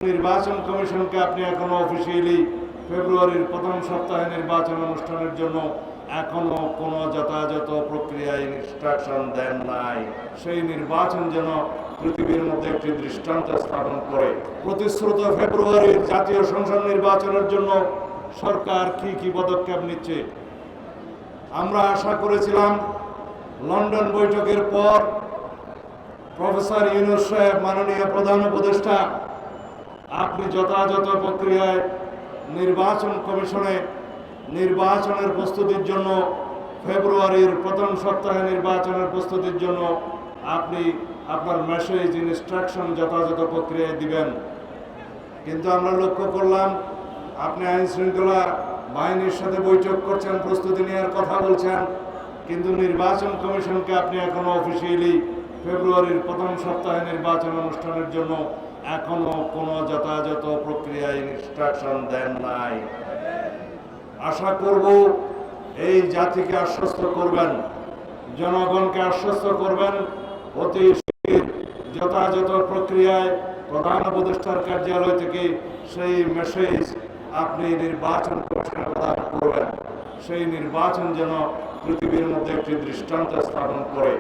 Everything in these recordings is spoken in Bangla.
নির্বাচন কমিশনকে আপনি এখনো অফিসিয়ালি ফেব্রুয়ারির প্রথম সপ্তাহে নির্বাচন অনুষ্ঠানের জন্য এখনো কোনো যথাযথ প্রক্রিয়ায় ইনস্ট্রাকশন দেন নাই। সেই নির্বাচন যেন পৃথিবীর মধ্যে একটি দৃষ্টান্ত স্থাপন করে। প্রতিশ্রুত ফেব্রুয়ারির জাতীয় সংসদ নির্বাচনের জন্য সরকার কি পদক্ষেপ নিচ্ছে? আমরা আশা করেছিলাম লন্ডন বৈঠকের পর প্রফেসর ইউনূস সাহেব, মাননীয় প্রধান উপদেষ্টা, আপনি যথাযথ প্রক্রিয়ায় নির্বাচন কমিশনে নির্বাচনের প্রস্তুতির জন্য ফেব্রুয়ারির প্রথম সপ্তাহে নির্বাচনের প্রস্তুতির জন্য আপনি আপনার মেসেজ ইনস্ট্রাকশন যথাযথ প্রক্রিয়ায় দিবেন। কিন্তু আমরা লক্ষ্য করলাম আপনি আইন শৃঙ্খলা বাহিনীর সাথে বৈঠক করছেন, প্রস্তুতি নেওয়ার কথা বলছেন, কিন্তু নির্বাচন কমিশনকে আপনি এখনো অফিসিয়ালি ফেব্রুয়ারির প্রথম সপ্তাহে নির্বাচন অনুষ্ঠানের জন্য এখনো কোনো যথাযথ প্রক্রিয়ায় ইনস্ট্রাকশন দেন নাই। আশা করব এই জাতিকে আশ্বস্ত করবেন, জনগণকে আশ্বস্ত করবেন, অতি শীঘ্র যথাযথ প্রক্রিয়ায় প্রধান উপদেষ্টার কার্যালয় থেকে সেই মেসেজ আপনি নির্বাচন কমিশনে প্রদান করবেন। সেই নির্বাচন যেন পৃথিবীর মধ্যে একটি দৃষ্টান্ত স্থাপন করে।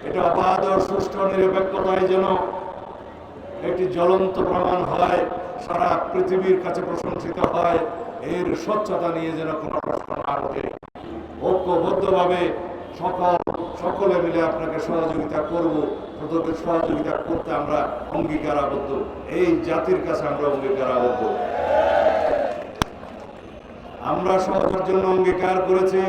এটা অবাধ ও সুষ্ঠু নিরপেক্ষতায় যেন একটি জ্বলন্ত প্রমাণ হয়, সারা পৃথিবীর কাছে প্রশংসিত হয়। এর স্বচ্ছতা নিয়ে যেন কোনো প্রশ্ন না ওঠে। ঐক্যবদ্ধভাবে সকলে মিলে আপনাকে সহযোগিতা করব, তোদের সহযোগিতা করতে আমরা অঙ্গীকারাবদ্ধ। এই জাতির কাছে আমরা অঙ্গীকারাবদ্ধ। আমরা সহযোগের জন্য অঙ্গীকার করেছি,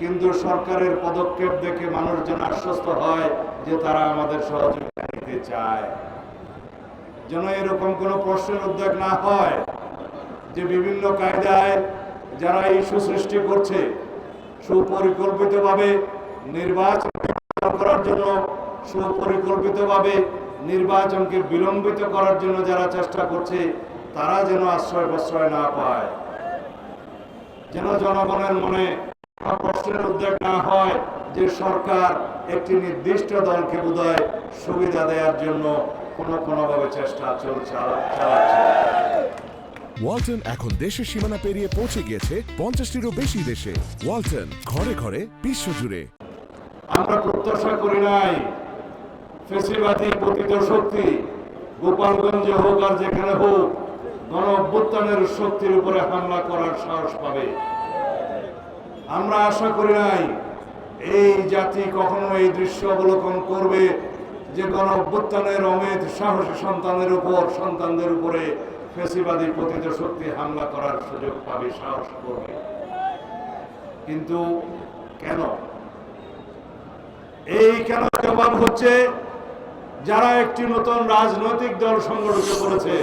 কিন্তু সরকারের পদক্ষেপ দেখে মানুষ যেন আশ্বস্ত হয় যে তারা আমাদের সহযোগিতা নিতে চায়। যেন এরকম কোনো প্রশ্নের উদ্বেগ না হয় যে বিভিন্ন কায়দায় যারা ইস্যু সৃষ্টি করছে, সুপরিকল্পিতভাবে নির্বাচন করার জন্য, সুপরিকল্পিতভাবে নির্বাচনকে বিলম্বিত করার জন্য যারা চেষ্টা করছে, তারা যেন আশ্রয় প্রশ্রয় না পায়। যেন জনগণের মনে প্রশ্নের উদ্বেগ না হয় যে সরকার একটি নির্দিষ্ট দলকে বোধহয় সুবিধা দেওয়ার জন্য কোনোভাবে চেষ্টা চালাচ্ছে। ওয়ালটন এখন দেশের সীমানা পেরিয়ে পৌঁছে গিয়েছে 50টিরও বেশি দেশে। ওয়ালটন, ঘরে ঘরে, বিশ্বজুড়ে। আমরা প্রত্যাশা করি নাই ফ্যাসিবাদী পতিত শক্তি গোপালগঞ্জে হোক আর যেখানে হোক গণ অভ্যুত্থানের শক্তির উপরে হামলা করার সাহস পাবে। আমরা আশা করি নাই এই জাতি কখনো এই দৃশ্য অবলোকন করবে যে গণ অভ্যুত্থানের অমেধ সাহসী সন্তানদের উপরে ফ্যাসিবাদী পতিত শক্তি হামলা করার সুযোগ পাবে, সাহস করবে। কিন্তু কেন? এই কেন জবাব হচ্ছে যারা একটি নতুন রাজনৈতিক দল সংগঠিত করেছে।